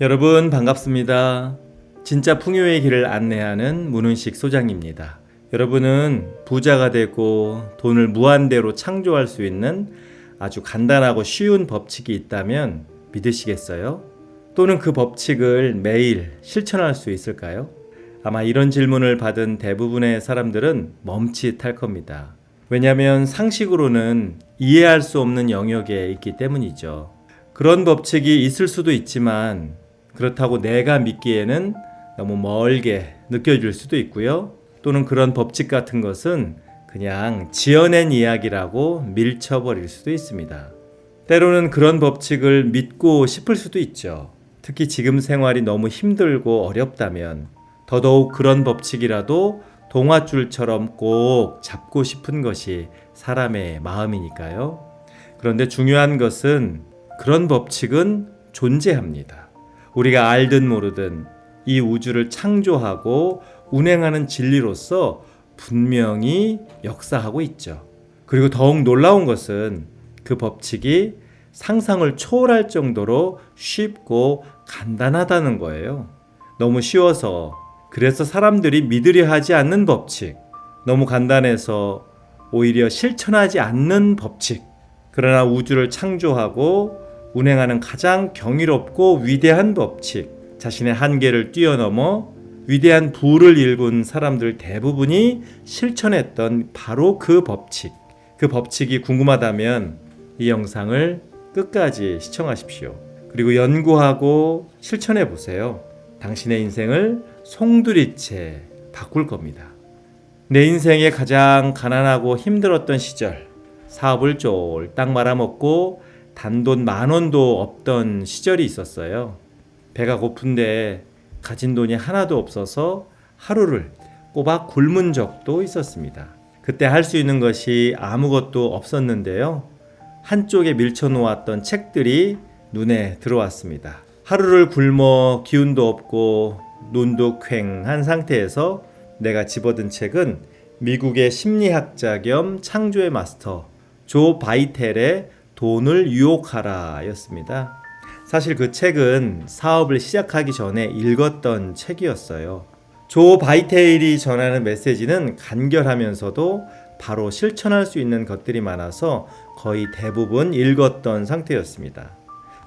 여러분 반갑습니다. 진짜 풍요의 길을 안내하는 문은식 소장입니다. 여러분은 부자가 되고 돈을 무한대로 창조할 수 있는 아주 간단하고 쉬운 법칙이 있다면 믿으시겠어요? 또는 그 법칙을 매일 실천할 수 있을까요? 아마 이런 질문을 받은 대부분의 사람들은 멈칫할 겁니다. 왜냐하면 상식으로는 이해할 수 없는 영역에 있기 때문이죠. 그런 법칙이 있을 수도 있지만 그렇다고 내가 믿기에는 너무 멀게 느껴질 수도 있고요. 또는 그런 법칙 같은 것은 그냥 지어낸 이야기라고 밀쳐버릴 수도 있습니다. 때로는 그런 법칙을 믿고 싶을 수도 있죠. 특히 지금 생활이 너무 힘들고 어렵다면 더더욱 그런 법칙이라도 동화줄처럼 꼭 잡고 싶은 것이 사람의 마음이니까요. 그런데 중요한 것은 그런 법칙은 존재합니다. 우리가 알든 모르든 이 우주를 창조하고 운행하는 진리로서 분명히 역사하고 있죠. 그리고 더욱 놀라운 것은 그 법칙이 상상을 초월할 정도로 쉽고 간단하다는 거예요. 너무 쉬워서 그래서 사람들이 믿으려 하지 않는 법칙, 너무 간단해서 오히려 실천하지 않는 법칙. 그러나 우주를 창조하고 운행하는 가장 경이롭고 위대한 법칙, 자신의 한계를 뛰어넘어 위대한 부를 일군 사람들 대부분이 실천했던 바로 그 법칙. 그 법칙이 궁금하다면 이 영상을 끝까지 시청하십시오. 그리고 연구하고 실천해 보세요. 당신의 인생을 송두리째 바꿀 겁니다. 내 인생에 가장 가난하고 힘들었던 시절, 사업을 쫄딱 말아먹고 단돈 10,000원도 없던 시절이 있었어요. 배가 고픈데 가진 돈이 하나도 없어서 하루를 꼬박 굶은 적도 있었습니다. 그때 할 수 있는 것이 아무것도 없었는데요. 한쪽에 밀쳐놓았던 책들이 눈에 들어왔습니다. 하루를 굶어 기운도 없고 눈도 퀭한 상태에서 내가 집어든 책은 미국의 심리학자 겸 창조의 마스터 조 바이텔의 돈을 유혹하라 였습니다. 사실 그 책은 사업을 시작하기 전에 읽었던 책이었어요. 조 바이테일이 전하는 메시지는 간결하면서도 바로 실천할 수 있는 것들이 많아서 거의 대부분 읽었던 상태였습니다.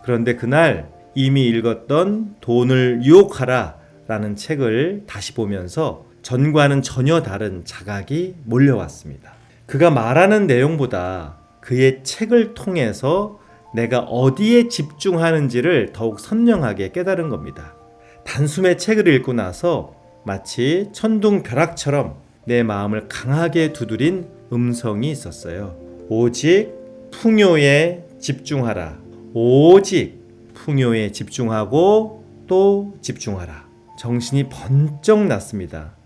그런데 그날 이미 읽었던 돈을 유혹하라 라는 책을 다시 보면서 전과는 전혀 다른 자각이 몰려왔습니다. 그가 말하는 내용보다 그의 책을 통해서 내가 어디에 집중하는지를 더욱 선명하게 깨달은 겁니다. 단숨에 책을 읽고 나서 마치 천둥벼락처럼 내 마음을 강하게 두드린 음성이 있었어요. 오직 풍요에 집중하라. 오직 풍요에 집중하고 또 집중하라. 정신이 번쩍 났습니다.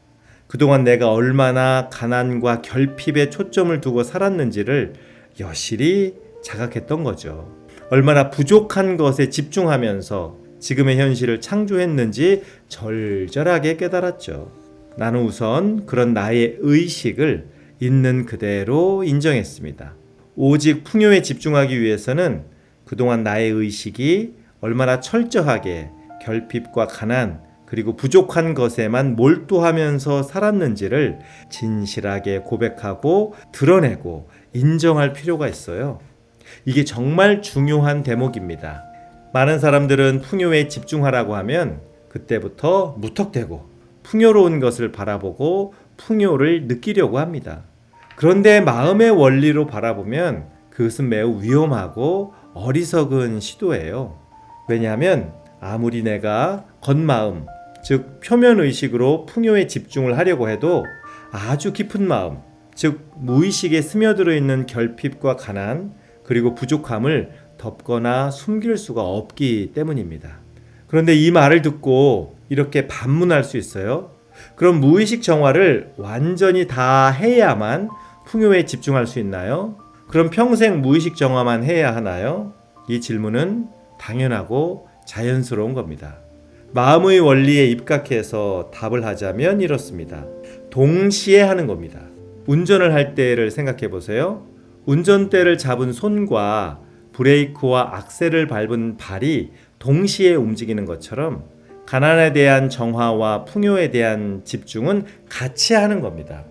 그동안 내가 얼마나 가난과 결핍에 초점을 두고 살았는지를 여실히 자각했던 거죠. 얼마나 부족한 것에 집중하면서 지금의 현실을 창조했는지 절절하게 깨달았죠. 나는 우선 그런 나의 의식을 있는 그대로 인정했습니다. 오직 풍요에 집중하기 위해서는 그동안 나의 의식이 얼마나 철저하게 결핍과 가난 그리고 부족한 것에만 몰두하면서 살았는지를 진실하게 고백하고 드러내고 인정할 필요가 있어요. 이게 정말 중요한 대목입니다. 많은 사람들은 풍요에 집중하라고 하면 그때부터 무턱대고 풍요로운 것을 바라보고 풍요를 느끼려고 합니다. 그런데 마음의 원리로 바라보면 그것은 매우 위험하고 어리석은 시도예요. 왜냐하면 아무리 내가 겉마음, 즉 표면의식으로 풍요에 집중을 하려고 해도 아주 깊은 마음, 즉 무의식에 스며들어 있는 결핍과 가난 그리고 부족함을 덮거나 숨길 수가 없기 때문입니다. 그런데 이 말을 듣고 이렇게 반문할 수 있어요. 그럼 무의식 정화를 완전히 다 해야만 풍요에 집중할 수 있나요? 그럼 평생 무의식 정화만 해야 하나요? 이 질문은 당연하고 자연스러운 겁니다. 마음의 원리에 입각해서 답을 하자면 이렇습니다. 동시에 하는 겁니다. 운전을 할 때를 생각해 보세요. 운전대를 잡은 손과 브레이크와 악셀을 밟은 발이 동시에 움직이는 것처럼 가난에 대한 정화와 풍요에 대한 집중은 같이 하는 겁니다.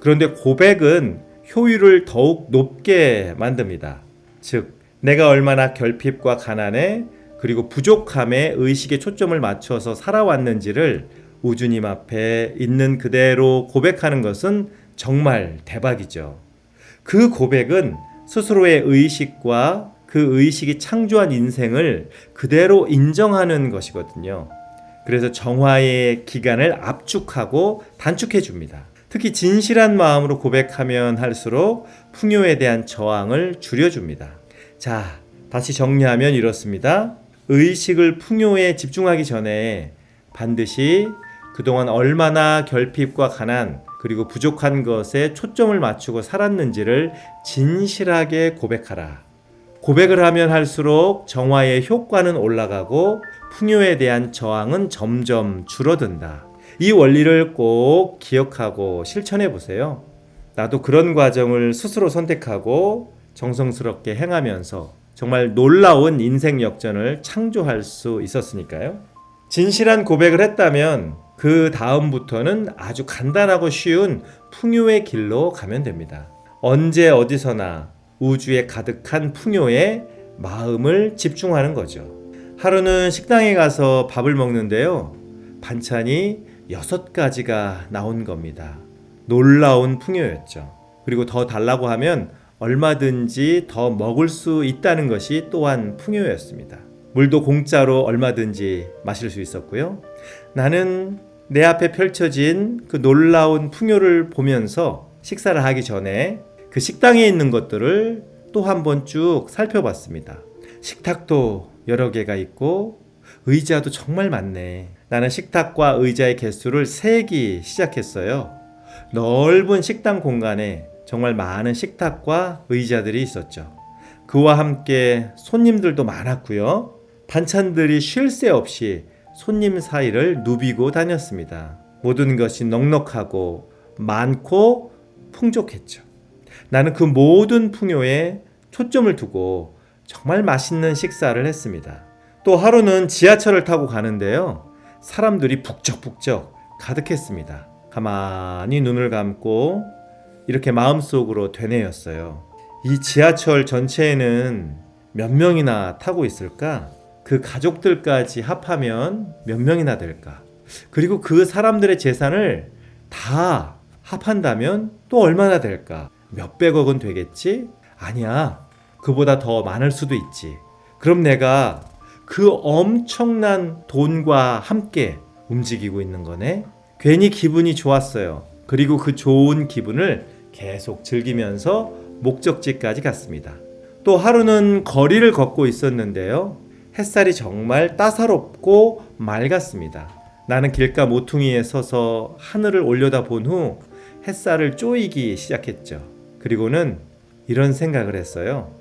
그런데 고백은 효율을 더욱 높게 만듭니다. 즉, 내가 얼마나 결핍과 가난에 그리고 부족함에 의식의 초점을 맞춰서 살아왔는지를 우주님 앞에 있는 그대로 고백하는 것은 정말 대박이죠. 그 고백은 스스로의 의식과 그 의식이 창조한 인생을 그대로 인정하는 것이거든요. 그래서 정화의 기간을 압축하고 단축해 줍니다. 특히 진실한 마음으로 고백하면 할수록 풍요에 대한 저항을 줄여줍니다. 자, 다시 정리하면 이렇습니다. 의식을 풍요에 집중하기 전에 반드시 그동안 얼마나 결핍과 가난 그리고 부족한 것에 초점을 맞추고 살았는지를 진실하게 고백하라. 고백을 하면 할수록 정화의 효과는 올라가고 풍요에 대한 저항은 점점 줄어든다. 이 원리를 꼭 기억하고 실천해 보세요. 나도 그런 과정을 스스로 선택하고 정성스럽게 행하면서 정말 놀라운 인생 역전을 창조할 수 있었으니까요. 진실한 고백을 했다면 그 다음부터는 아주 간단하고 쉬운 풍요의 길로 가면 됩니다. 언제 어디서나 우주에 가득한 풍요에 마음을 집중하는 거죠. 하루는 식당에 가서 밥을 먹는데요. 반찬이 6가지가 나온 겁니다. 놀라운 풍요였죠. 그리고 더 달라고 하면 얼마든지 더 먹을 수 있다는 것이 또한 풍요였습니다. 물도 공짜로 얼마든지 마실 수 있었고요. 나는 내 앞에 펼쳐진 그 놀라운 풍요를 보면서 식사를 하기 전에 그 식당에 있는 것들을 또 한 번 쭉 살펴봤습니다. 식탁도 여러 개가 있고 의자도 정말 많네. 나는 식탁과 의자의 개수를 세기 시작했어요. 넓은 식당 공간에 정말 많은 식탁과 의자들이 있었죠. 그와 함께 손님들도 많았고요. 반찬들이 쉴 새 없이 손님 사이를 누비고 다녔습니다. 모든 것이 넉넉하고 많고 풍족했죠. 나는 그 모든 풍요에 초점을 두고 정말 맛있는 식사를 했습니다. 또 하루는 지하철을 타고 가는데요. 사람들이 북적북적 가득했습니다. 가만히 눈을 감고 이렇게 마음속으로 되뇌었어요. 이 지하철 전체에는 몇 명이나 타고 있을까? 그 가족들까지 합하면 몇 명이나 될까? 그리고 그 사람들의 재산을 다 합한다면 또 얼마나 될까? 몇백억은 되겠지? 아니야. 그보다 더 많을 수도 있지. 그럼 내가 그 엄청난 돈과 함께 움직이고 있는 거네? 괜히 기분이 좋았어요. 그리고 그 좋은 기분을 계속 즐기면서 목적지까지 갔습니다. 또 하루는 거리를 걷고 있었는데요. 햇살이 정말 따사롭고 맑았습니다. 나는 길가 모퉁이에 서서 하늘을 올려다본 후 햇살을 쪼이기 시작했죠. 그리고는 이런 생각을 했어요.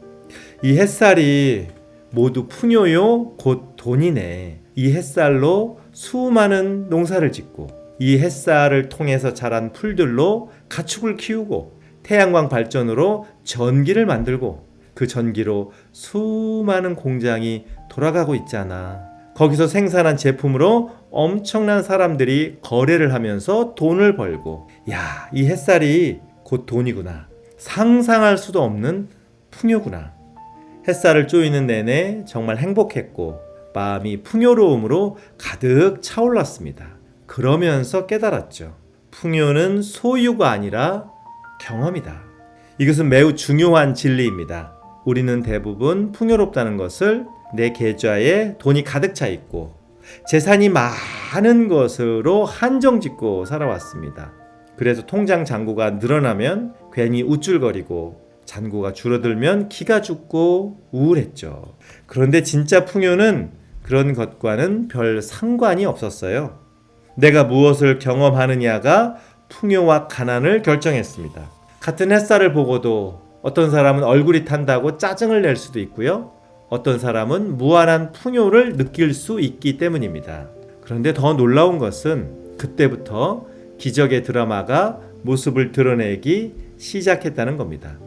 이 햇살이 모두 풍요요 곧 돈이네. 이 햇살로 수많은 농사를 짓고 이 햇살을 통해서 자란 풀들로 가축을 키우고 태양광 발전으로 전기를 만들고 그 전기로 수많은 공장이 돌아가고 있잖아. 거기서 생산한 제품으로 엄청난 사람들이 거래를 하면서 돈을 벌고, 야, 이 햇살이 곧 돈이구나. 상상할 수도 없는 풍요구나. 햇살을 쪼이는 내내 정말 행복했고 마음이 풍요로움으로 가득 차올랐습니다. 그러면서 깨달았죠. 풍요는 소유가 아니라 경험이다. 이것은 매우 중요한 진리입니다. 우리는 대부분 풍요롭다는 것을 내 계좌에 돈이 가득 차 있고 재산이 많은 것으로 한정짓고 살아왔습니다. 그래서 통장 잔고가 늘어나면 괜히 우쭐거리고 잔고가 줄어들면 기가 죽고 우울했죠. 그런데 진짜 풍요는 그런 것과는 별 상관이 없었어요. 내가 무엇을 경험하느냐가 풍요와 가난을 결정했습니다. 같은 햇살을 보고도 어떤 사람은 얼굴이 탄다고 짜증을 낼 수도 있고요. 어떤 사람은 무한한 풍요를 느낄 수 있기 때문입니다. 그런데 더 놀라운 것은 그때부터 기적의 드라마가 모습을 드러내기 시작했다는 겁니다.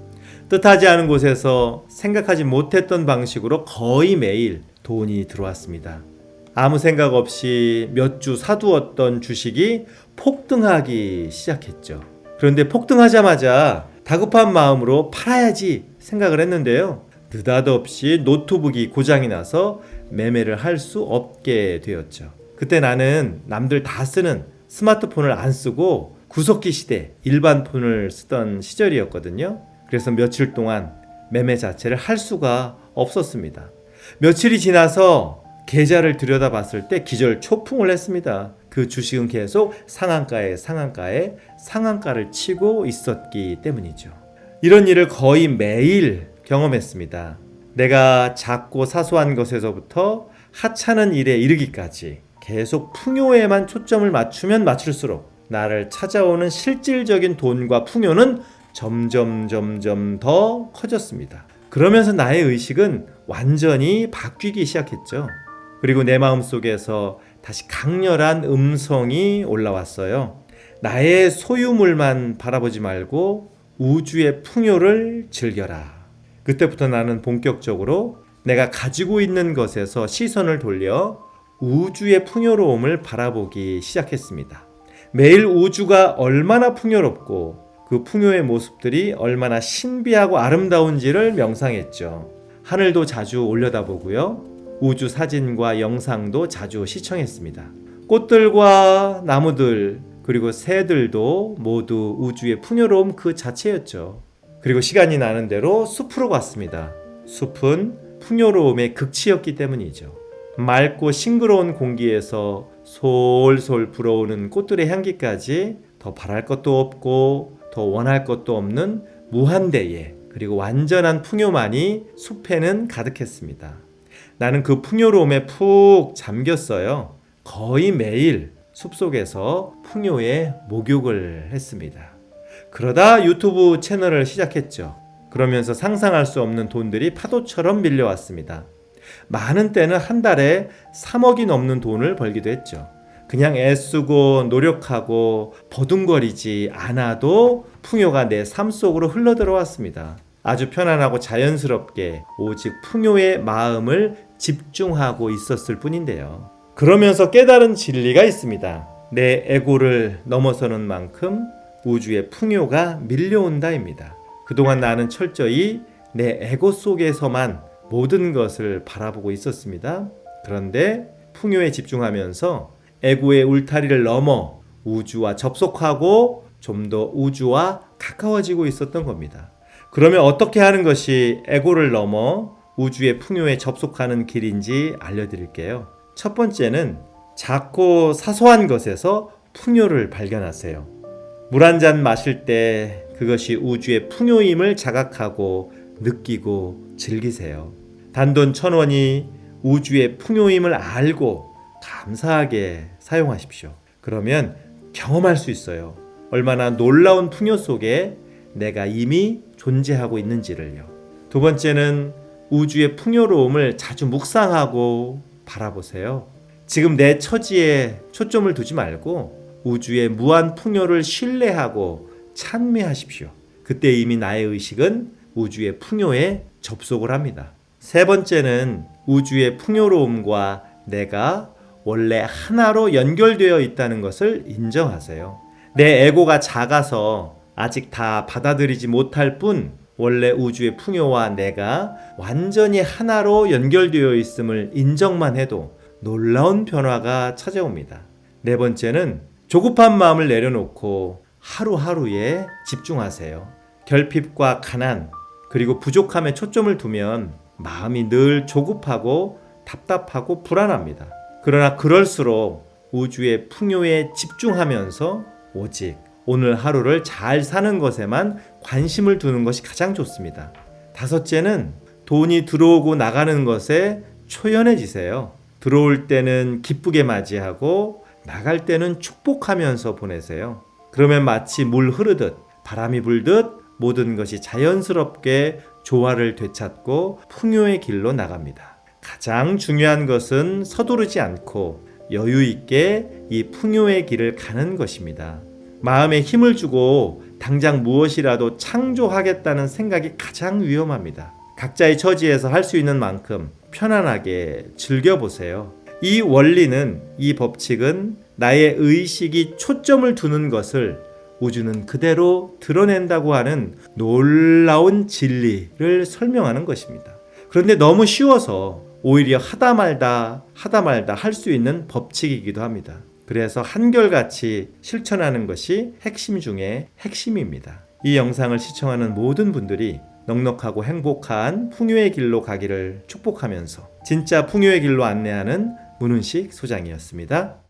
뜻하지 않은 곳에서 생각하지 못했던 방식으로 거의 매일 돈이 들어왔습니다. 아무 생각 없이 몇 주 사두었던 주식이 폭등하기 시작했죠. 그런데 폭등하자마자 다급한 마음으로 팔아야지 생각을 했는데요. 느닷없이 노트북이 고장이 나서 매매를 할 수 없게 되었죠. 그때 나는 남들 다 쓰는 스마트폰을 안 쓰고 구석기 시대 일반 폰을 쓰던 시절이었거든요. 그래서 며칠 동안 매매 자체를 할 수가 없었습니다. 며칠이 지나서 계좌를 들여다봤을 때 기절 초풍을 했습니다. 그 주식은 계속 상한가에 상한가를 치고 있었기 때문이죠. 이런 일을 거의 매일 경험했습니다. 내가 작고 사소한 것에서부터 하찮은 일에 이르기까지 계속 풍요에만 초점을 맞추면 맞출수록 나를 찾아오는 실질적인 돈과 풍요는 점점 더 커졌습니다. 그러면서 나의 의식은 완전히 바뀌기 시작했죠. 그리고 내 마음속에서 다시 강렬한 음성이 올라왔어요. 나의 소유물만 바라보지 말고 우주의 풍요를 즐겨라. 그때부터 나는 본격적으로 내가 가지고 있는 것에서 시선을 돌려 우주의 풍요로움을 바라보기 시작했습니다. 매일 우주가 얼마나 풍요롭고 그 풍요의 모습들이 얼마나 신비하고 아름다운지를 명상했죠. 하늘도 자주 올려다보고요. 우주 사진과 영상도 자주 시청했습니다. 꽃들과 나무들 그리고 새들도 모두 우주의 풍요로움 그 자체였죠. 그리고 시간이 나는 대로 숲으로 갔습니다. 숲은 풍요로움의 극치였기 때문이죠. 맑고 싱그러운 공기에서 솔솔 불어오는 꽃들의 향기까지 더 바랄 것도 없고 더 원할 것도 없는 무한대의 그리고 완전한 풍요만이 숲에는 가득했습니다. 나는 그 풍요로움에 푹 잠겼어요. 거의 매일 숲속에서 풍요의 목욕을 했습니다. 그러다 유튜브 채널을 시작했죠. 그러면서 상상할 수 없는 돈들이 파도처럼 밀려왔습니다. 많은 때는 한 달에 3억이 넘는 돈을 벌기도 했죠. 그냥 애쓰고 노력하고 버둥거리지 않아도 풍요가 내 삶 속으로 흘러들어왔습니다. 아주 편안하고 자연스럽게 오직 풍요의 마음을 집중하고 있었을 뿐인데요. 그러면서 깨달은 진리가 있습니다. 내 에고를 넘어서는 만큼 우주의 풍요가 밀려온다입니다. 그동안 나는 철저히 내 에고 속에서만 모든 것을 바라보고 있었습니다. 그런데 풍요에 집중하면서 에고의 울타리를 넘어 우주와 접속하고 좀 더 우주와 가까워지고 있었던 겁니다. 그러면 어떻게 하는 것이 에고를 넘어 우주의 풍요에 접속하는 길인지 알려드릴게요. 첫 번째는 작고 사소한 것에서 풍요를 발견하세요. 물 한 잔 마실 때 그것이 우주의 풍요임을 자각하고 느끼고 즐기세요. 단돈 1,000원이 우주의 풍요임을 알고 감사하게 사용하십시오. 그러면 경험할 수 있어요. 얼마나 놀라운 풍요 속에 내가 이미 존재하고 있는지를요. 두 번째는 우주의 풍요로움을 자주 묵상하고 바라보세요. 지금 내 처지에 초점을 두지 말고 우주의 무한 풍요를 신뢰하고 찬미하십시오. 그때 이미 나의 의식은 우주의 풍요에 접속을 합니다. 세 번째는 우주의 풍요로움과 내가 원래 하나로 연결되어 있다는 것을 인정하세요. 내 에고가 작아서 아직 다 받아들이지 못할 뿐 원래 우주의 풍요와 내가 완전히 하나로 연결되어 있음을 인정만 해도 놀라운 변화가 찾아옵니다. 네 번째는 조급한 마음을 내려놓고 하루하루에 집중하세요. 결핍과 가난 그리고 부족함에 초점을 두면 마음이 늘 조급하고 답답하고 불안합니다. 그러나 그럴수록 우주의 풍요에 집중하면서 오직 오늘 하루를 잘 사는 것에만 관심을 두는 것이 가장 좋습니다. 다섯째는 돈이 들어오고 나가는 것에 초연해지세요. 들어올 때는 기쁘게 맞이하고 나갈 때는 축복하면서 보내세요. 그러면 마치 물 흐르듯 바람이 불듯 모든 것이 자연스럽게 조화를 되찾고 풍요의 길로 나갑니다. 가장 중요한 것은 서두르지 않고 여유 있게 이 풍요의 길을 가는 것입니다. 마음에 힘을 주고 당장 무엇이라도 창조하겠다는 생각이 가장 위험합니다. 각자의 처지에서 할 수 있는 만큼 편안하게 즐겨보세요. 이 원리는, 이 법칙은 나의 의식이 초점을 두는 것을 우주는 그대로 드러낸다고 하는 놀라운 진리를 설명하는 것입니다. 그런데 너무 쉬워서 오히려 하다 말다 할 수 있는 법칙이기도 합니다. 그래서 한결같이 실천하는 것이 핵심 중에 핵심입니다. 이 영상을 시청하는 모든 분들이 넉넉하고 행복한 풍요의 길로 가기를 축복하면서 진짜 풍요의 길로 안내하는 문훈식 소장이었습니다.